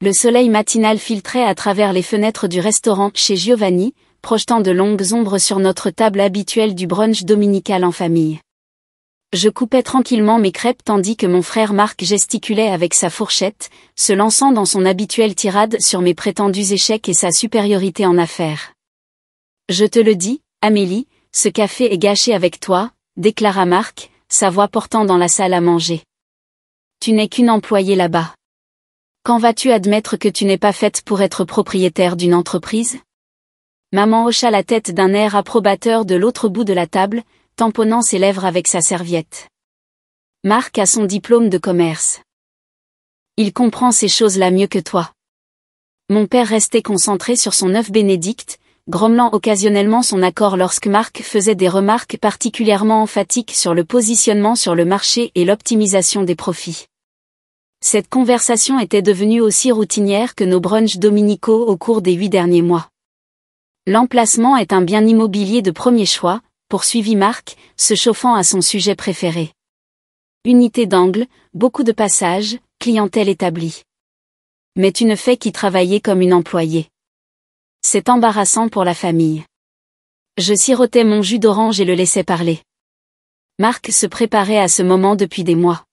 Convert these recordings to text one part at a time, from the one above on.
Le soleil matinal filtrait à travers les fenêtres du restaurant chez Giovanni, projetant de longues ombres sur notre table habituelle du brunch dominical en famille. Je coupais tranquillement mes crêpes tandis que mon frère Marc gesticulait avec sa fourchette, se lançant dans son habituelle tirade sur mes prétendus échecs et sa supériorité en affaires. « Je te le dis, Amélie, ce café est gâché avec toi », déclara Marc, sa voix portant dans la salle à manger. « Tu n'es qu'une employée là-bas. Quand vas-tu admettre que tu n'es pas faite pour être propriétaire d'une entreprise ?» Maman hocha la tête d'un air approbateur de l'autre bout de la table, tamponnant ses lèvres avec sa serviette. Marc a son diplôme de commerce. Il comprend ces choses-là mieux que toi. Mon père restait concentré sur son œuf bénédicte, grommelant occasionnellement son accord lorsque Marc faisait des remarques particulièrement emphatiques sur le positionnement sur le marché et l'optimisation des profits. Cette conversation était devenue aussi routinière que nos brunchs dominicaux au cours des 8 derniers mois. L'emplacement est un bien immobilier de premier choix, poursuivit Marc, se chauffant à son sujet préféré. Unité d'angle, beaucoup de passages, clientèle établie. Mais tu ne fais qu'y travailler comme une employée. C'est embarrassant pour la famille. Je sirotais mon jus d'orange et le laissais parler. Marc se préparait à ce moment depuis des mois.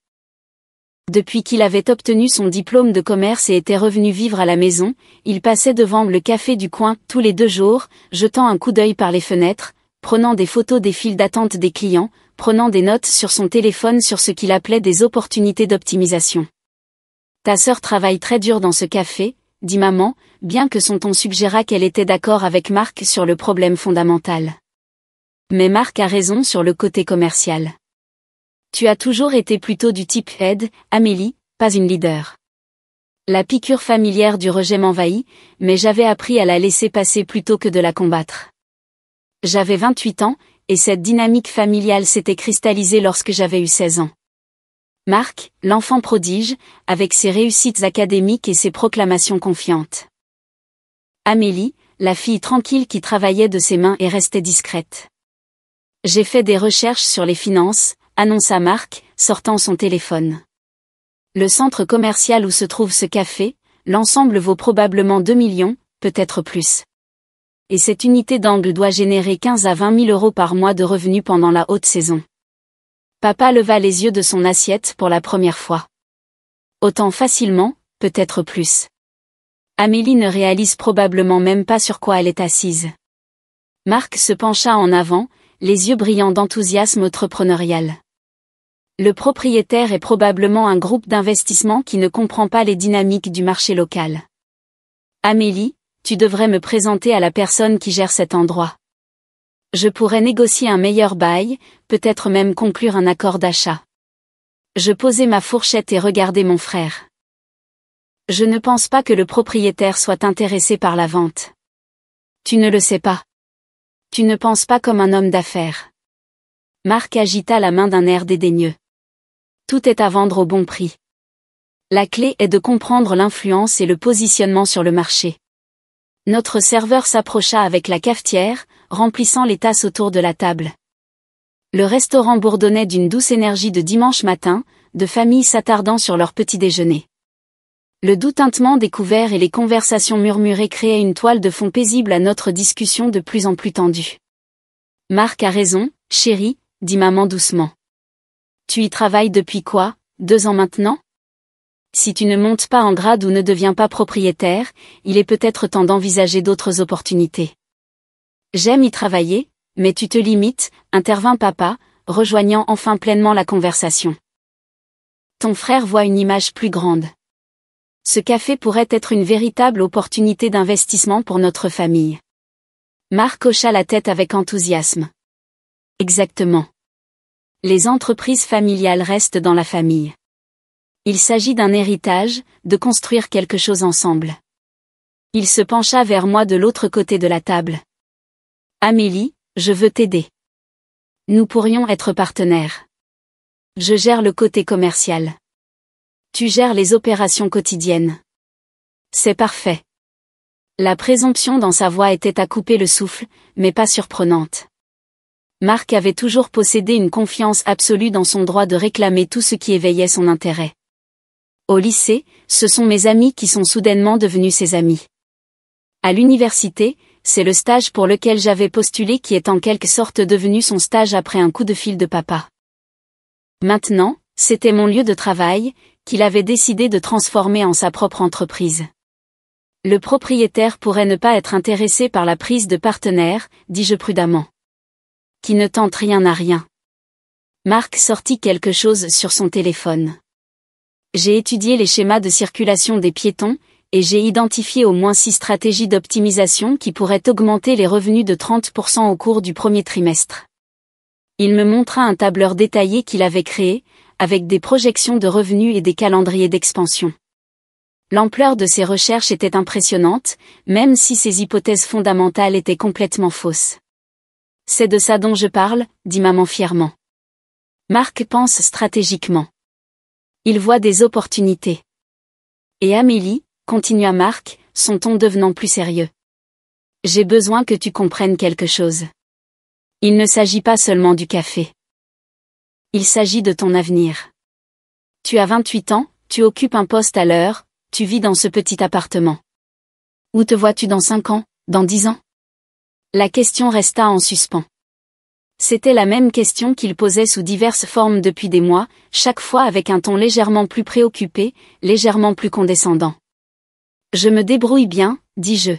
Depuis qu'il avait obtenu son diplôme de commerce et était revenu vivre à la maison, il passait devant le café du coin tous les 2 jours, jetant un coup d'œil par les fenêtres, prenant des photos des files d'attente des clients, prenant des notes sur son téléphone sur ce qu'il appelait des opportunités d'optimisation. « Ta sœur travaille très dur dans ce café », dit maman, bien que son ton suggéra qu'elle était d'accord avec Marc sur le problème fondamental. Mais Marc a raison sur le côté commercial. Tu as toujours été plutôt du type aide, Amélie, pas une leader. La piqûre familière du rejet m'envahit, mais j'avais appris à la laisser passer plutôt que de la combattre. J'avais 28 ans, et cette dynamique familiale s'était cristallisée lorsque j'avais eu 16 ans. Marc, l'enfant prodige, avec ses réussites académiques et ses proclamations confiantes. Amélie, la fille tranquille qui travaillait de ses mains et restait discrète. J'ai fait des recherches sur les finances, annonça Marc, sortant son téléphone. Le centre commercial où se trouve ce café, l'ensemble vaut probablement 2 millions, peut-être plus. Et cette unité d'angle doit générer 15 à 20 000 euros par mois de revenus pendant la haute saison. Papa leva les yeux de son assiette pour la première fois. Autant facilement, peut-être plus. Amélie ne réalise probablement même pas sur quoi elle est assise. Marc se pencha en avant, les yeux brillants d'enthousiasme entrepreneurial. Le propriétaire est probablement un groupe d'investissement qui ne comprend pas les dynamiques du marché local. Amélie, tu devrais me présenter à la personne qui gère cet endroit. Je pourrais négocier un meilleur bail, peut-être même conclure un accord d'achat. Je posai ma fourchette et regardai mon frère. Je ne pense pas que le propriétaire soit intéressé par la vente. Tu ne le sais pas. Tu ne penses pas comme un homme d'affaires. Marc agita la main d'un air dédaigneux. Tout est à vendre au bon prix. La clé est de comprendre l'influence et le positionnement sur le marché. Notre serveur s'approcha avec la cafetière, remplissant les tasses autour de la table. Le restaurant bourdonnait d'une douce énergie de dimanche matin, de familles s'attardant sur leur petit déjeuner. Le doux tintement des couverts et les conversations murmurées créaient une toile de fond paisible à notre discussion de plus en plus tendue. « Marc a raison, chérie », dit maman doucement. « Tu y travailles depuis quoi, 2 ans maintenant ? Si tu ne montes pas en grade ou ne deviens pas propriétaire, il est peut-être temps d'envisager d'autres opportunités. » J'aime y travailler, mais tu te limites, intervint papa, rejoignant enfin pleinement la conversation. Ton frère voit une image plus grande. Ce café pourrait être une véritable opportunité d'investissement pour notre famille. Marc hocha la tête avec enthousiasme. Exactement. Les entreprises familiales restent dans la famille. Il s'agit d'un héritage, de construire quelque chose ensemble. Il se pencha vers moi de l'autre côté de la table. Amélie, je veux t'aider. Nous pourrions être partenaires. Je gère le côté commercial. Tu gères les opérations quotidiennes. C'est parfait. La présomption dans sa voix était à couper le souffle, mais pas surprenante. Marc avait toujours possédé une confiance absolue dans son droit de réclamer tout ce qui éveillait son intérêt. Au lycée, ce sont mes amis qui sont soudainement devenus ses amis. À l'université, c'est le stage pour lequel j'avais postulé qui est en quelque sorte devenu son stage après un coup de fil de papa. Maintenant, c'était mon lieu de travail, qu'il avait décidé de transformer en sa propre entreprise. Le propriétaire pourrait ne pas être intéressé par la prise de partenaire, dis-je prudemment. Qui ne tente rien à rien. Marc sortit quelque chose sur son téléphone. J'ai étudié les schémas de circulation des piétons, et j'ai identifié au moins 6 stratégies d'optimisation qui pourraient augmenter les revenus de 30% au cours du premier trimestre. Il me montra un tableur détaillé qu'il avait créé, avec des projections de revenus et des calendriers d'expansion. L'ampleur de ses recherches était impressionnante, même si ses hypothèses fondamentales étaient complètement fausses. C'est de ça dont je parle, dit maman fièrement. Marc pense stratégiquement. Il voit des opportunités. Et Amélie, continua Marc, son ton devenant plus sérieux. J'ai besoin que tu comprennes quelque chose. Il ne s'agit pas seulement du café. Il s'agit de ton avenir. Tu as 28 ans, tu occupes un poste à l'heure, tu vis dans ce petit appartement. Où te vois-tu dans 5 ans, dans 10 ans? La question resta en suspens. C'était la même question qu'il posait sous diverses formes depuis des mois, chaque fois avec un ton légèrement plus préoccupé, légèrement plus condescendant. Je me débrouille bien, dis-je.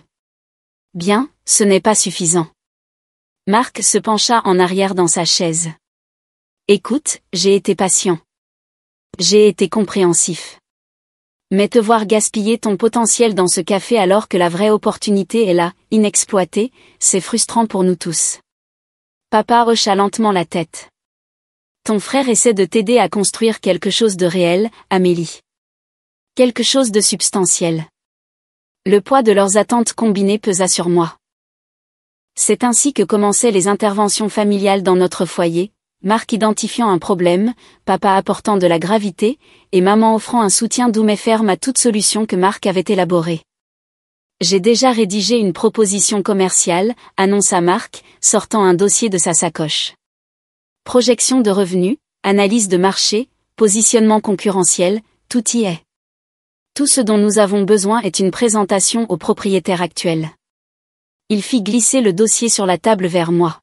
Bien, ce n'est pas suffisant. Marc se pencha en arrière dans sa chaise. Écoute, j'ai été patient. J'ai été compréhensif. Mais te voir gaspiller ton potentiel dans ce café alors que la vraie opportunité est là, inexploitée, c'est frustrant pour nous tous. Papa hocha lentement la tête. Ton frère essaie de t'aider à construire quelque chose de réel, Amélie. Quelque chose de substantiel. Le poids de leurs attentes combinées pesa sur moi. C'est ainsi que commençaient les interventions familiales dans notre foyer, Marc identifiant un problème, papa apportant de la gravité, et maman offrant un soutien doux mais ferme à toute solution que Marc avait élaborée. J'ai déjà rédigé une proposition commerciale, annonça Marc, sortant un dossier de sa sacoche. Projection de revenus, analyse de marché, positionnement concurrentiel, tout y est. Tout ce dont nous avons besoin est une présentation au propriétaire actuel. Il fit glisser le dossier sur la table vers moi.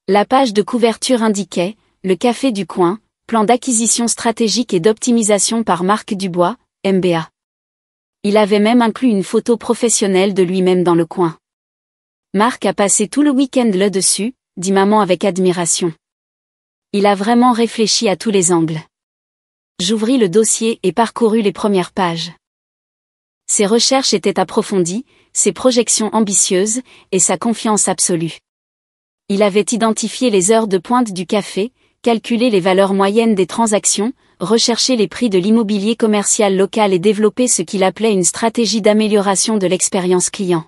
La page de couverture indiquait « Le café du coin, plan d'acquisition stratégique et d'optimisation par Marc Dubois, MBA ». Il avait même inclus une photo professionnelle de lui-même dans le coin. Marc a passé tout le week-end là-dessus, dit maman avec admiration. Il a vraiment réfléchi à tous les angles. J'ouvris le dossier et parcourus les premières pages. Ses recherches étaient approfondies, ses projections ambitieuses, et sa confiance absolue. Il avait identifié les heures de pointe du café, calculé les valeurs moyennes des transactions, recherché les prix de l'immobilier commercial local et développé ce qu'il appelait une stratégie d'amélioration de l'expérience client.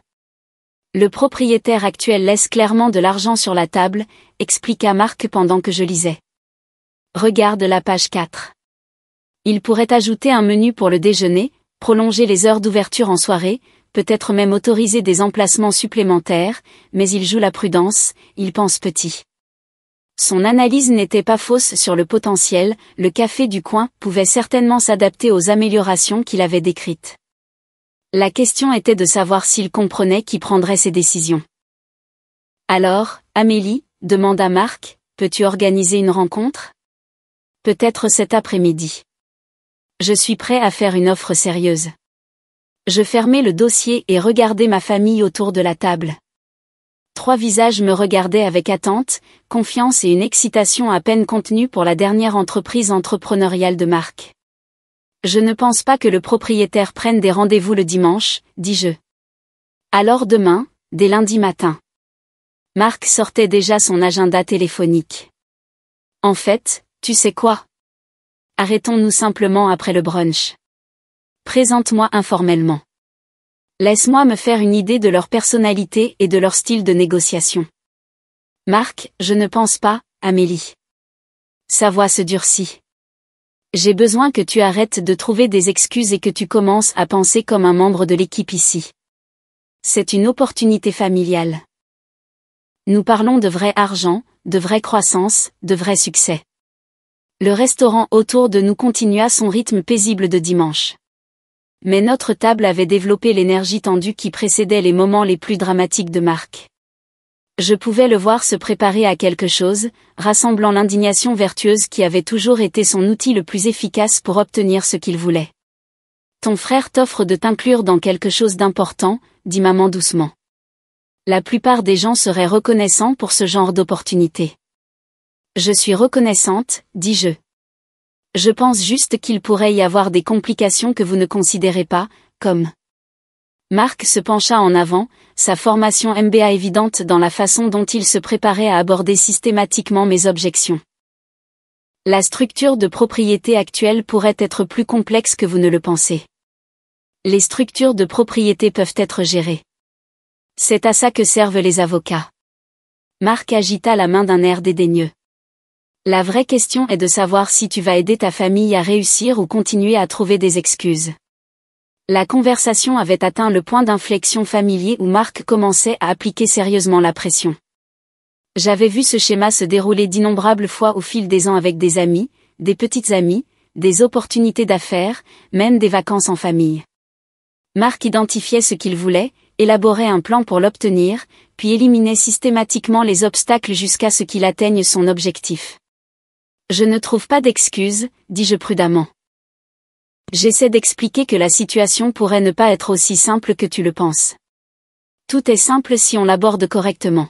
Le propriétaire actuel laisse clairement de l'argent sur la table, expliqua Marc pendant que je lisais. Regarde la page 4. Il pourrait ajouter un menu pour le déjeuner, prolonger les heures d'ouverture en soirée, peut-être même autoriser des emplacements supplémentaires, mais il joue la prudence, il pense petit. Son analyse n'était pas fausse sur le potentiel, le café du coin pouvait certainement s'adapter aux améliorations qu'il avait décrites. La question était de savoir s'il comprenait qui prendrait ses décisions. Alors, Amélie, demanda Marc, peux-tu organiser une rencontre? Peut-être cet après-midi. Je suis prêt à faire une offre sérieuse. Je fermai le dossier et regardai ma famille autour de la table. 3 visages me regardaient avec attente, confiance et une excitation à peine contenue pour la dernière entreprise entrepreneuriale de Marc. Je ne pense pas que le propriétaire prenne des rendez-vous le dimanche, dis-je. Alors demain, dès lundi matin. Marc sortait déjà son agenda téléphonique. En fait, tu sais quoi? Arrêtons-nous simplement après le brunch. Présente-moi informellement. Laisse-moi me faire une idée de leur personnalité et de leur style de négociation. Marc, je ne pense pas, Amélie. Sa voix se durcit. J'ai besoin que tu arrêtes de trouver des excuses et que tu commences à penser comme un membre de l'équipe ici. C'est une opportunité familiale. Nous parlons de vrai argent, de vraie croissance, de vrai succès. Le restaurant autour de nous continua son rythme paisible de dimanche. Mais notre table avait développé l'énergie tendue qui précédait les moments les plus dramatiques de Marc. Je pouvais le voir se préparer à quelque chose, rassemblant l'indignation vertueuse qui avait toujours été son outil le plus efficace pour obtenir ce qu'il voulait. Ton frère t'offre de t'inclure dans quelque chose d'important, dit maman doucement. La plupart des gens seraient reconnaissants pour ce genre d'opportunité. Je suis reconnaissante, dis-je. Je pense juste qu'il pourrait y avoir des complications que vous ne considérez pas, comme... Marc se pencha en avant, sa formation MBA évidente dans la façon dont il se préparait à aborder systématiquement mes objections. La structure de propriété actuelle pourrait être plus complexe que vous ne le pensez. Les structures de propriété peuvent être gérées. C'est à ça que servent les avocats. Marc agita la main d'un air dédaigneux. La vraie question est de savoir si tu vas aider ta famille à réussir ou continuer à trouver des excuses. La conversation avait atteint le point d'inflexion familier où Marc commençait à appliquer sérieusement la pression. J'avais vu ce schéma se dérouler d'innombrables fois au fil des ans avec des amis, des petites amies, des opportunités d'affaires, même des vacances en famille. Marc identifiait ce qu'il voulait, élaborait un plan pour l'obtenir, puis éliminait systématiquement les obstacles jusqu'à ce qu'il atteigne son objectif. Je ne trouve pas d'excuses, dis-je prudemment. J'essaie d'expliquer que la situation pourrait ne pas être aussi simple que tu le penses. Tout est simple si on l'aborde correctement.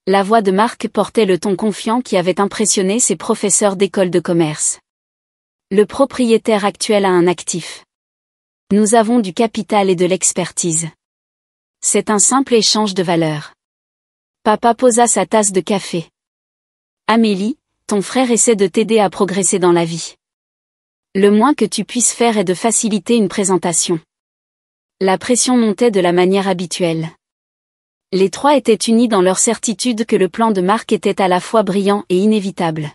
La voix de Marc portait le ton confiant qui avait impressionné ses professeurs d'école de commerce. Le propriétaire actuel a un actif. Nous avons du capital et de l'expertise. C'est un simple échange de valeurs. Papa posa sa tasse de café. Amélie, ton frère essaie de t'aider à progresser dans la vie. Le moins que tu puisses faire est de faciliter une présentation. La pression montait de la manière habituelle. Les trois étaient unis dans leur certitude que le plan de Marc était à la fois brillant et inévitable.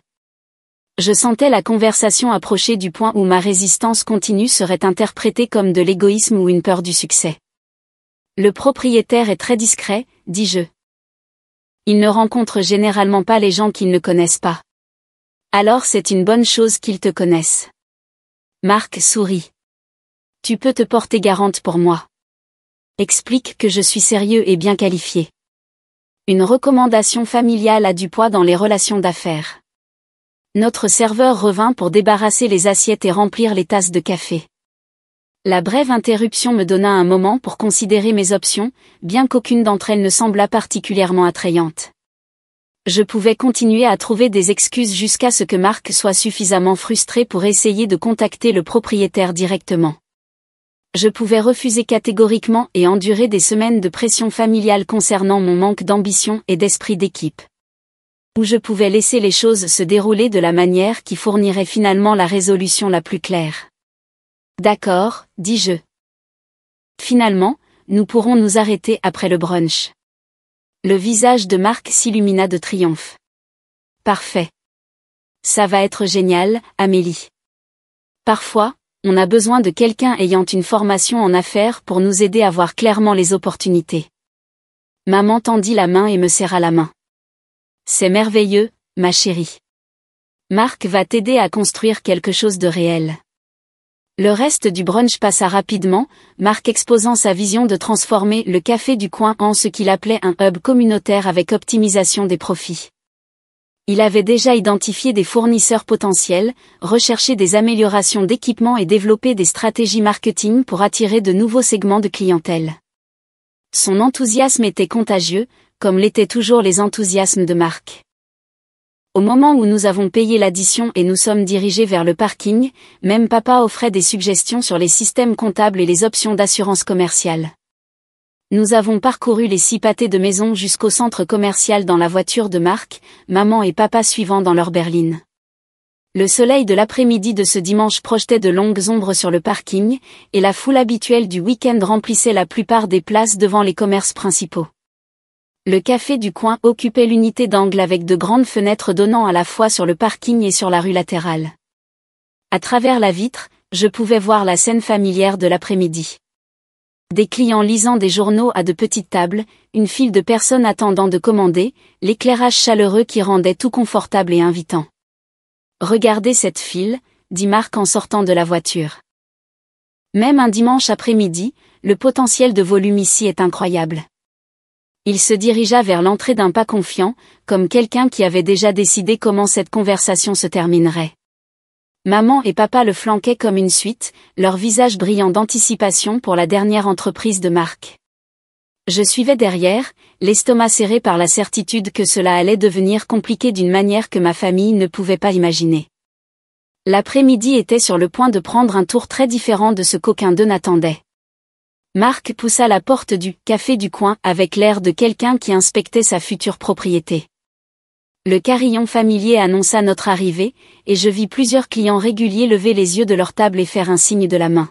Je sentais la conversation approcher du point où ma résistance continue serait interprétée comme de l'égoïsme ou une peur du succès. Le propriétaire est très discret, dis-je. Il ne rencontre généralement pas les gens qu'ils ne connaissent pas. Alors c'est une bonne chose qu'ils te connaissent. Marc sourit. Tu peux te porter garante pour moi. Explique que je suis sérieux et bien qualifié. Une recommandation familiale a du poids dans les relations d'affaires. Notre serveur revint pour débarrasser les assiettes et remplir les tasses de café. La brève interruption me donna un moment pour considérer mes options, bien qu'aucune d'entre elles ne semblât particulièrement attrayante. Je pouvais continuer à trouver des excuses jusqu'à ce que Marc soit suffisamment frustré pour essayer de contacter le propriétaire directement. Je pouvais refuser catégoriquement et endurer des semaines de pression familiale concernant mon manque d'ambition et d'esprit d'équipe. Ou je pouvais laisser les choses se dérouler de la manière qui fournirait finalement la résolution la plus claire. D'accord, dis-je. Finalement, nous pourrons nous arrêter après le brunch. Le visage de Marc s'illumina de triomphe. Parfait. Ça va être génial, Amélie. Parfois, on a besoin de quelqu'un ayant une formation en affaires pour nous aider à voir clairement les opportunités. Maman tendit la main et me serra la main. C'est merveilleux, ma chérie. Marc va t'aider à construire quelque chose de réel. Le reste du brunch passa rapidement, Marc exposant sa vision de transformer le café du coin en ce qu'il appelait un hub communautaire avec optimisation des profits. Il avait déjà identifié des fournisseurs potentiels, recherché des améliorations d'équipement et développé des stratégies marketing pour attirer de nouveaux segments de clientèle. Son enthousiasme était contagieux, comme l'étaient toujours les enthousiasmes de Marc. Au moment où nous avons payé l'addition et nous sommes dirigés vers le parking, même papa offrait des suggestions sur les systèmes comptables et les options d'assurance commerciale. Nous avons parcouru les 6 pâtés de maison jusqu'au centre commercial dans la voiture de Marc, maman et papa suivant dans leur berline. Le soleil de l'après-midi de ce dimanche projetait de longues ombres sur le parking, et la foule habituelle du week-end remplissait la plupart des places devant les commerces principaux. Le café du coin occupait l'unité d'angle avec de grandes fenêtres donnant à la fois sur le parking et sur la rue latérale. À travers la vitre, je pouvais voir la scène familière de l'après-midi. Des clients lisant des journaux à de petites tables, une file de personnes attendant de commander, l'éclairage chaleureux qui rendait tout confortable et invitant. Regardez cette file, dit Marc en sortant de la voiture. Même un dimanche après-midi, le potentiel de volume ici est incroyable. Il se dirigea vers l'entrée d'un pas confiant, comme quelqu'un qui avait déjà décidé comment cette conversation se terminerait. Maman et papa le flanquaient comme une suite, leurs visages brillant d'anticipation pour la dernière entreprise de Marc. Je suivais derrière, l'estomac serré par la certitude que cela allait devenir compliqué d'une manière que ma famille ne pouvait pas imaginer. L'après-midi était sur le point de prendre un tour très différent de ce qu'aucun d'eux n'attendait. Marc poussa la porte du café du coin avec l'air de quelqu'un qui inspectait sa future propriété. Le carillon familier annonça notre arrivée, et je vis plusieurs clients réguliers lever les yeux de leur table et faire un signe de la main.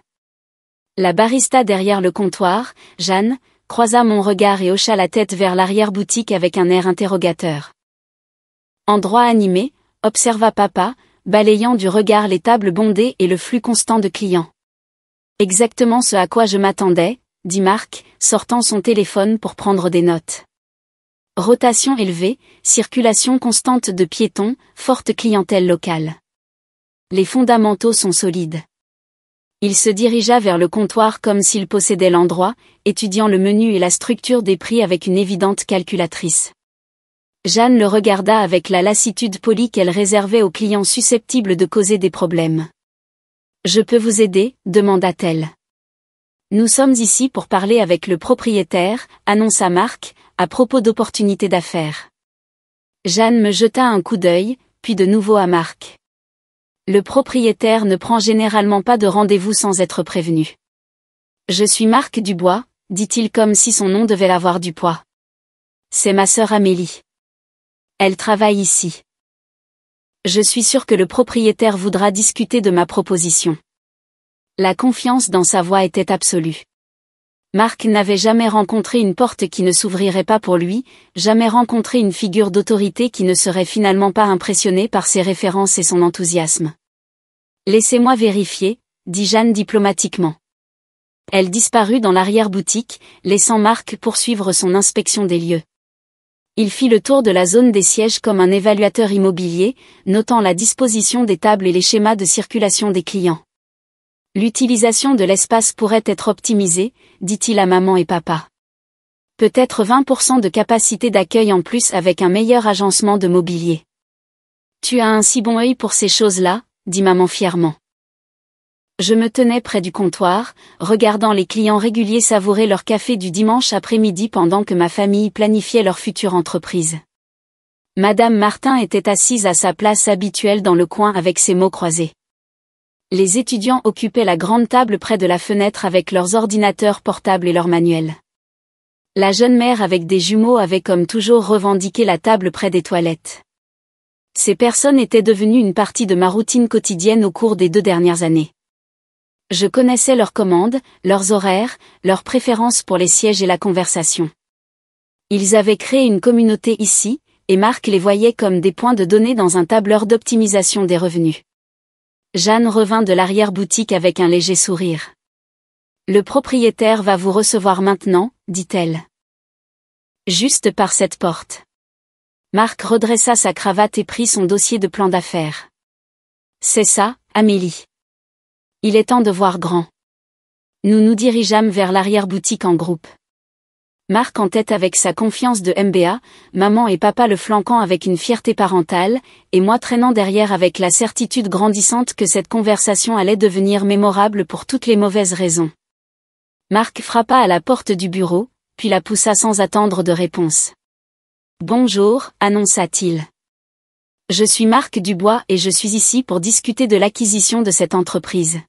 La barista derrière le comptoir, Jeanne, croisa mon regard et hocha la tête vers l'arrière-boutique avec un air interrogateur. Endroit animé, observa papa, balayant du regard les tables bondées et le flux constant de clients. Exactement ce à quoi je m'attendais, dit Marc, sortant son téléphone pour prendre des notes. Rotation élevée, circulation constante de piétons, forte clientèle locale. Les fondamentaux sont solides. Il se dirigea vers le comptoir comme s'il possédait l'endroit, étudiant le menu et la structure des prix avec une évidente calculatrice. Jeanne le regarda avec la lassitude polie qu'elle réservait aux clients susceptibles de causer des problèmes. « Je peux vous aider ?» demanda-t-elle. « Nous sommes ici pour parler avec le propriétaire », annonça Marc, à propos d'opportunités d'affaires. Jeanne me jeta un coup d'œil, puis de nouveau à Marc. Le propriétaire ne prend généralement pas de rendez-vous sans être prévenu. « Je suis Marc Dubois », dit-il comme si son nom devait avoir du poids. « C'est ma sœur Amélie. Elle travaille ici. Je suis sûr que le propriétaire voudra discuter de ma proposition. » La confiance dans sa voix était absolue. Marc n'avait jamais rencontré une porte qui ne s'ouvrirait pas pour lui, jamais rencontré une figure d'autorité qui ne serait finalement pas impressionnée par ses références et son enthousiasme. « Laissez-moi vérifier, » dit Jeanne diplomatiquement. Elle disparut dans l'arrière-boutique, laissant Marc poursuivre son inspection des lieux. Il fit le tour de la zone des sièges comme un évaluateur immobilier, notant la disposition des tables et les schémas de circulation des clients. L'utilisation de l'espace pourrait être optimisée, dit-il à maman et papa. Peut-être 20% de capacité d'accueil en plus avec un meilleur agencement de mobilier. Tu as un si bon œil pour ces choses-là, dit maman fièrement. Je me tenais près du comptoir, regardant les clients réguliers savourer leur café du dimanche après-midi pendant que ma famille planifiait leur future entreprise. Madame Martin était assise à sa place habituelle dans le coin avec ses mots croisés. Les étudiants occupaient la grande table près de la fenêtre avec leurs ordinateurs portables et leurs manuels. La jeune mère avec des jumeaux avait comme toujours revendiqué la table près des toilettes. Ces personnes étaient devenues une partie de ma routine quotidienne au cours des 2 dernières années. Je connaissais leurs commandes, leurs horaires, leurs préférences pour les sièges et la conversation. Ils avaient créé une communauté ici, et Marc les voyait comme des points de données dans un tableur d'optimisation des revenus. Jeanne revint de l'arrière-boutique avec un léger sourire. « Le propriétaire va vous recevoir maintenant, dit-elle. Juste par cette porte. » Marc redressa sa cravate et prit son dossier de plan d'affaires. « C'est ça, Amélie. Il est temps de voir grand. » Nous nous dirigeâmes vers l'arrière-boutique en groupe. Marc en tête avec sa confiance de MBA, maman et papa le flanquant avec une fierté parentale, et moi traînant derrière avec la certitude grandissante que cette conversation allait devenir mémorable pour toutes les mauvaises raisons. Marc frappa à la porte du bureau, puis la poussa sans attendre de réponse. « Bonjour », annonça-t-il. « Je suis Marc Dubois et je suis ici pour discuter de l'acquisition de cette entreprise. »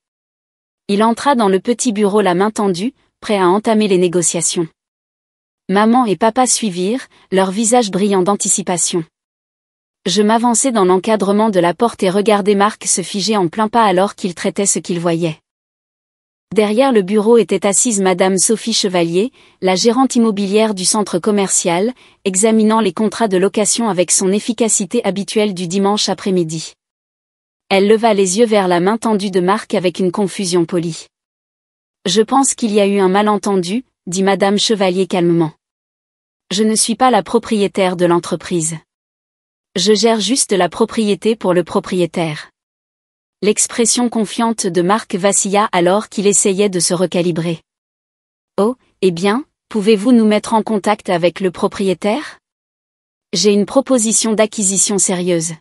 Il entra dans le petit bureau la main tendue, prêt à entamer les négociations. Maman et papa suivirent, leurs visages brillants d'anticipation. Je m'avançai dans l'encadrement de la porte et regardai Marc se figer en plein pas alors qu'il traitait ce qu'il voyait. Derrière le bureau était assise Madame Sophie Chevalier, la gérante immobilière du centre commercial, examinant les contrats de location avec son efficacité habituelle du dimanche après-midi. Elle leva les yeux vers la main tendue de Marc avec une confusion polie. « Je pense qu'il y a eu un malentendu », dit Madame Chevalier calmement. « Je ne suis pas la propriétaire de l'entreprise. Je gère juste la propriété pour le propriétaire. L'expression confiante de Marc vacilla alors qu'il essayait de se recalibrer. Oh, eh bien, pouvez-vous nous mettre en contact avec le propriétaire? J'ai une proposition d'acquisition sérieuse.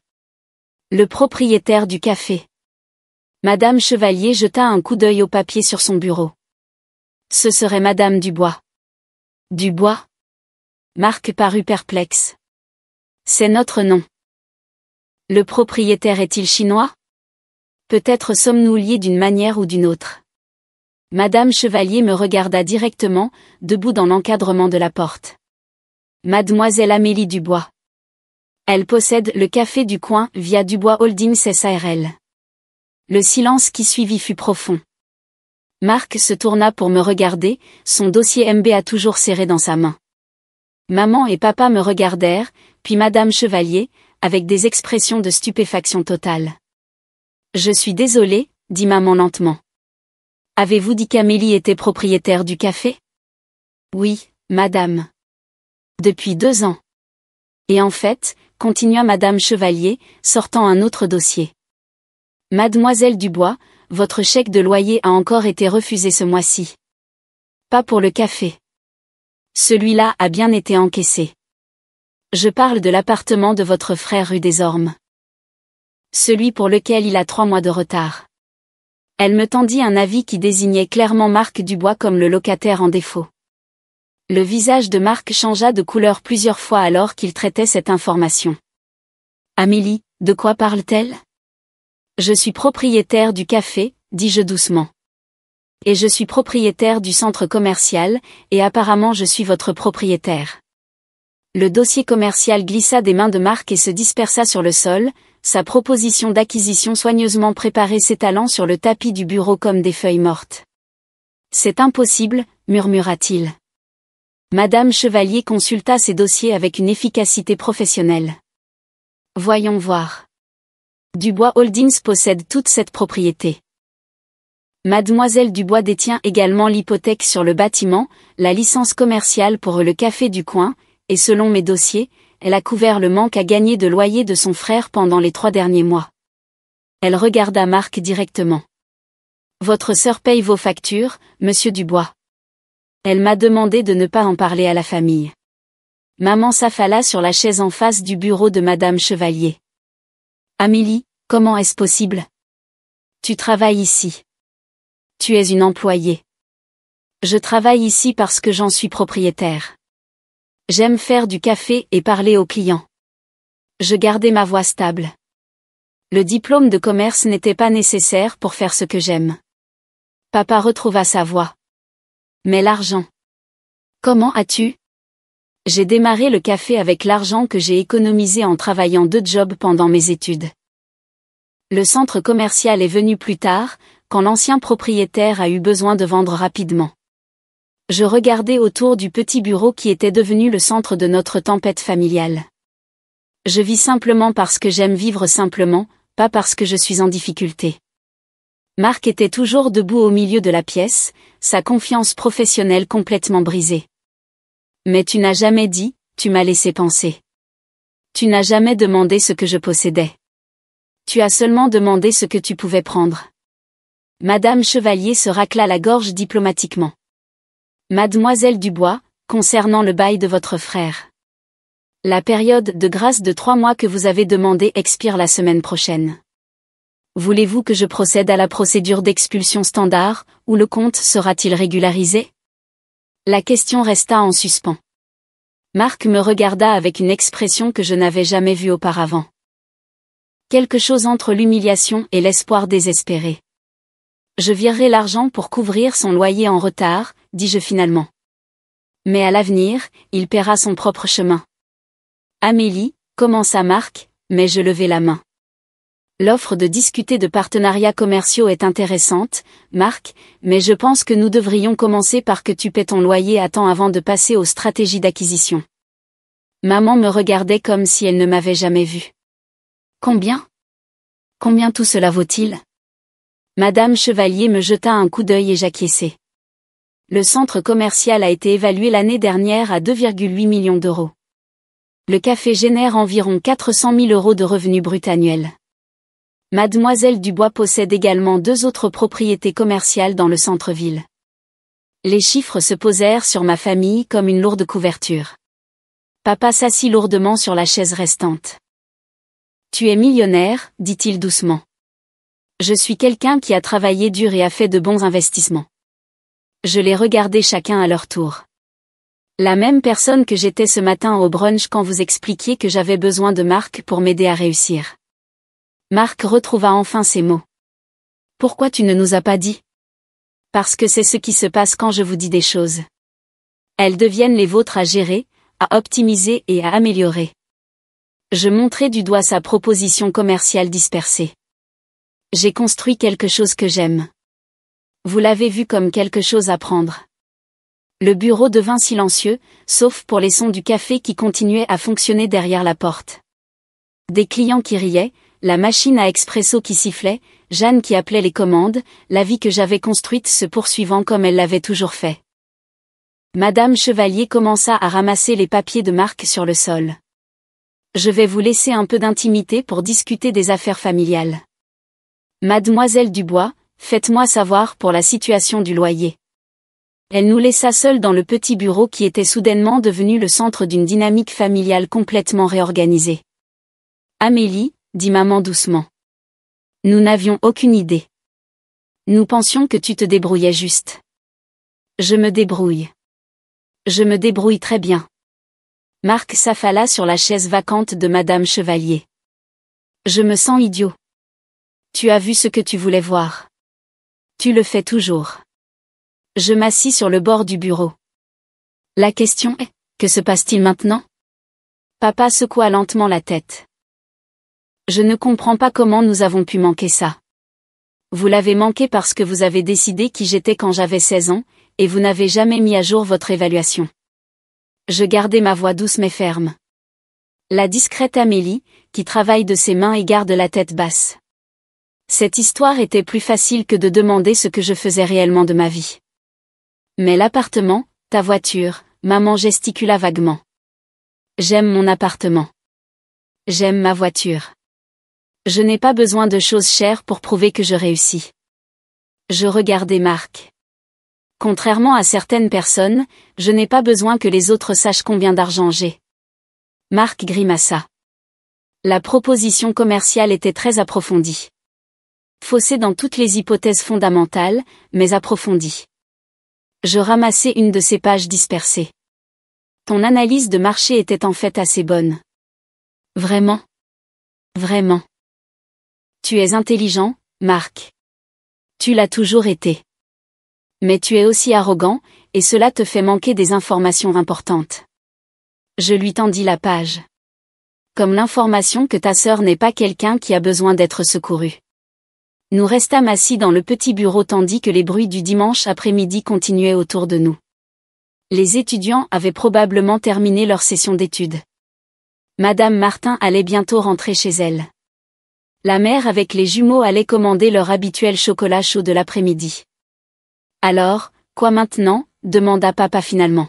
Le propriétaire du café. Madame Chevalier jeta un coup d'œil au papier sur son bureau. Ce serait Madame Dubois. Dubois? Marc parut perplexe. C'est notre nom. Le propriétaire est-il chinois? Peut-être sommes-nous liés d'une manière ou d'une autre. Madame Chevalier me regarda directement, debout dans l'encadrement de la porte. Mademoiselle Amélie Dubois. Elle possède le café du coin via Dubois Holdings SARL. Le silence qui suivit fut profond. Marc se tourna pour me regarder, son dossier MBA toujours serré dans sa main. Maman et papa me regardèrent, puis Madame Chevalier, avec des expressions de stupéfaction totale. Je suis désolée, dit maman lentement. Avez-vous dit qu'Amélie était propriétaire du café? Oui, madame. Depuis 2 ans. Et en fait, continua Madame Chevalier, sortant un autre dossier. Mademoiselle Dubois, votre chèque de loyer a encore été refusé ce mois-ci. Pas pour le café. Celui-là a bien été encaissé. Je parle de l'appartement de votre frère rue des Ormes. Celui pour lequel il a 3 mois de retard. Elle me tendit un avis qui désignait clairement Marc Dubois comme le locataire en défaut. Le visage de Marc changea de couleur plusieurs fois alors qu'il traitait cette information. Amélie, de quoi parle-t-elle? Je suis propriétaire du café, dis-je doucement. Et je suis propriétaire du centre commercial, et apparemment je suis votre propriétaire. Le dossier commercial glissa des mains de Marc et se dispersa sur le sol, sa proposition d'acquisition soigneusement préparée s'étalant sur le tapis du bureau comme des feuilles mortes. C'est impossible, murmura-t-il. Madame Chevalier consulta ses dossiers avec une efficacité professionnelle. Voyons voir. Dubois Holdings possède toute cette propriété. Mademoiselle Dubois détient également l'hypothèque sur le bâtiment, la licence commerciale pour le café du coin, et selon mes dossiers, elle a couvert le manque à gagner de loyer de son frère pendant les 3 derniers mois. Elle regarda Marc directement. Votre sœur paye vos factures, monsieur Dubois. Elle m'a demandé de ne pas en parler à la famille. Maman s'affala sur la chaise en face du bureau de Madame Chevalier. Amélie, comment est-ce possible? Tu travailles ici. Tu es une employée. Je travaille ici parce que j'en suis propriétaire. J'aime faire du café et parler aux clients. Je gardais ma voix stable. Le diplôme de commerce n'était pas nécessaire pour faire ce que j'aime. Papa retrouva sa voix. Mais l'argent. Comment as-tu? J'ai démarré le café avec l'argent que j'ai économisé en travaillant 2 jobs pendant mes études. Le centre commercial est venu plus tard, quand l'ancien propriétaire a eu besoin de vendre rapidement. Je regardais autour du petit bureau qui était devenu le centre de notre tempête familiale. Je vis simplement parce que j'aime vivre simplement, pas parce que je suis en difficulté. Marc était toujours debout au milieu de la pièce, sa confiance professionnelle complètement brisée. Mais tu n'as jamais dit, tu m'as laissé penser. Tu n'as jamais demandé ce que je possédais. Tu as seulement demandé ce que tu pouvais prendre. Madame Chevalier se racla la gorge diplomatiquement. Mademoiselle Dubois, concernant le bail de votre frère. La période de grâce de 3 mois que vous avez demandé expire la semaine prochaine. Voulez-vous que je procède à la procédure d'expulsion standard, ou le compte sera-t-il régularisé? La question resta en suspens. Marc me regarda avec une expression que je n'avais jamais vue auparavant. Quelque chose entre l'humiliation et l'espoir désespéré. Je virerai l'argent pour couvrir son loyer en retard, dis-je finalement. Mais à l'avenir, il paiera son propre chemin. Amélie, commença Marc, mais je levai la main. L'offre de discuter de partenariats commerciaux est intéressante, Marc, mais je pense que nous devrions commencer par que tu paies ton loyer à temps avant de passer aux stratégies d'acquisition. Maman me regardait comme si elle ne m'avait jamais vue. Combien? Combien tout cela vaut-il? Madame Chevalier me jeta un coup d'œil et j'acquiesçai. Le centre commercial a été évalué l'année dernière à 2,8 millions d'euros. Le café génère environ 400 000 € de revenus bruts annuels. Mademoiselle Dubois possède également 2 autres propriétés commerciales dans le centre-ville. Les chiffres se posèrent sur ma famille comme une lourde couverture. Papa s'assit lourdement sur la chaise restante. Tu es millionnaire, dit-il doucement. Je suis quelqu'un qui a travaillé dur et a fait de bons investissements. Je les regardais chacun à leur tour. La même personne que j'étais ce matin au brunch quand vous expliquiez que j'avais besoin de Marc pour m'aider à réussir. Marc retrouva enfin ses mots. Pourquoi tu ne nous as pas dit? Parce que c'est ce qui se passe quand je vous dis des choses. Elles deviennent les vôtres à gérer, à optimiser et à améliorer. Je montrai du doigt sa proposition commerciale dispersée. J'ai construit quelque chose que j'aime. Vous l'avez vu comme quelque chose à prendre. Le bureau devint silencieux, sauf pour les sons du café qui continuaient à fonctionner derrière la porte. Des clients qui riaient, la machine à expresso qui sifflait, Jeanne qui appelait les commandes, la vie que j'avais construite se poursuivant comme elle l'avait toujours fait. Madame Chevalier commença à ramasser les papiers de Marc sur le sol. Je vais vous laisser un peu d'intimité pour discuter des affaires familiales. Mademoiselle Dubois, faites-moi savoir pour la situation du loyer. Elle nous laissa seuls dans le petit bureau qui était soudainement devenu le centre d'une dynamique familiale complètement réorganisée. Amélie, dit maman doucement. Nous n'avions aucune idée. Nous pensions que tu te débrouillais juste. Je me débrouille. Je me débrouille très bien. Marc s'affala sur la chaise vacante de Madame Chevalier. Je me sens idiot. Tu as vu ce que tu voulais voir. Tu le fais toujours. Je m'assis sur le bord du bureau. La question est, que se passe-t-il maintenant? Papa secoua lentement la tête. Je ne comprends pas comment nous avons pu manquer ça. Vous l'avez manqué parce que vous avez décidé qui j'étais quand j'avais 16 ans, et vous n'avez jamais mis à jour votre évaluation. Je gardai ma voix douce mais ferme. La discrète Amélie, qui travaille de ses mains et garde la tête basse. Cette histoire était plus facile que de demander ce que je faisais réellement de ma vie. Mais l'appartement, ta voiture, maman gesticula vaguement. J'aime mon appartement. J'aime ma voiture. Je n'ai pas besoin de choses chères pour prouver que je réussis. Je regardai Marc. Contrairement à certaines personnes, je n'ai pas besoin que les autres sachent combien d'argent j'ai. Marc grimaça. La proposition commerciale était très approfondie. Faussée dans toutes les hypothèses fondamentales, mais approfondie. Je ramassai une de ces pages dispersées. Ton analyse de marché était en fait assez bonne. Vraiment? Vraiment. Tu es intelligent, Marc. Tu l'as toujours été. Mais tu es aussi arrogant, et cela te fait manquer des informations importantes. Je lui tendis la page. Comme l'information que ta sœur n'est pas quelqu'un qui a besoin d'être secouru. Nous restâmes assis dans le petit bureau tandis que les bruits du dimanche après-midi continuaient autour de nous. Les étudiants avaient probablement terminé leur session d'études. Madame Martin allait bientôt rentrer chez elle. La mère avec les jumeaux allait commander leur habituel chocolat chaud de l'après-midi. Alors, quoi maintenant, demanda papa finalement.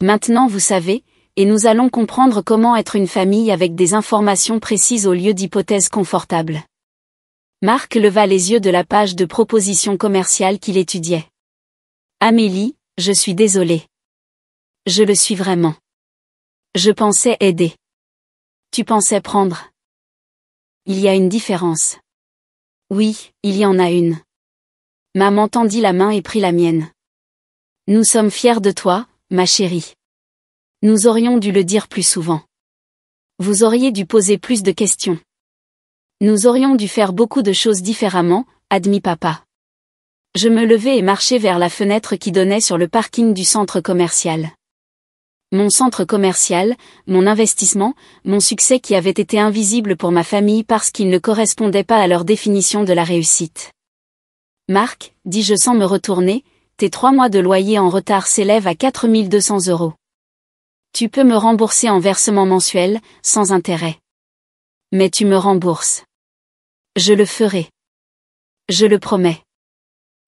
Maintenant vous savez, et nous allons comprendre comment être une famille avec des informations précises au lieu d'hypothèses confortables. Marc leva les yeux de la page de proposition commerciale qu'il étudiait. Amélie, je suis désolée. Je le suis vraiment. Je pensais aider. Tu pensais prendre. Il y a une différence. Oui, il y en a une. Maman tendit la main et prit la mienne. Nous sommes fiers de toi, ma chérie. Nous aurions dû le dire plus souvent. Vous auriez dû poser plus de questions. Nous aurions dû faire beaucoup de choses différemment, admit papa. Je me levai et marchai vers la fenêtre qui donnait sur le parking du centre commercial. Mon centre commercial, mon investissement, mon succès qui avait été invisible pour ma famille parce qu'il ne correspondait pas à leur définition de la réussite. Marc, dis-je sans me retourner, tes 3 mois de loyer en retard s'élèvent à 4 200 €. Tu peux me rembourser en versement mensuel, sans intérêt. Mais tu me rembourses. Je le ferai. Je le promets.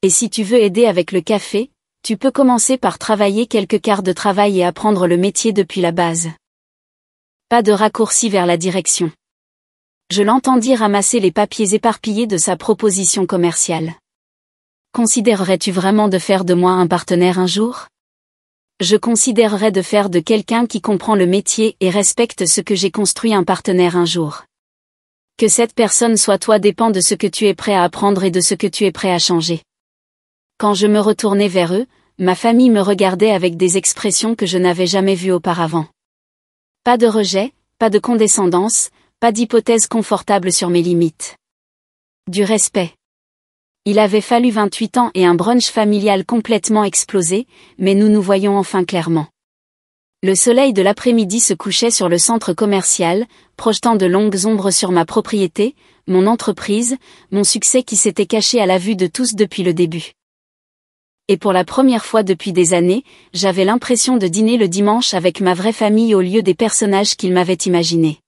Et si tu veux aider avec le café, tu peux commencer par travailler quelques quarts de travail et apprendre le métier depuis la base. Pas de raccourci vers la direction. Je l'entendis ramasser les papiers éparpillés de sa proposition commerciale. Considérerais-tu vraiment de faire de moi un partenaire un jour? Je considérerais de faire de quelqu'un qui comprend le métier et respecte ce que j'ai construit un partenaire un jour. Que cette personne soit toi dépend de ce que tu es prêt à apprendre et de ce que tu es prêt à changer. Quand je me retournai vers eux, ma famille me regardait avec des expressions que je n'avais jamais vues auparavant. Pas de rejet, pas de condescendance, pas d'hypothèse confortable sur mes limites. Du respect. Il avait fallu 28 ans et un brunch familial complètement explosé, mais nous nous voyons enfin clairement. Le soleil de l'après-midi se couchait sur le centre commercial, projetant de longues ombres sur ma propriété, mon entreprise, mon succès qui s'était caché à la vue de tous depuis le début. Et pour la première fois depuis des années, j'avais l'impression de dîner le dimanche avec ma vraie famille au lieu des personnages qu'ils m'avaient imaginés.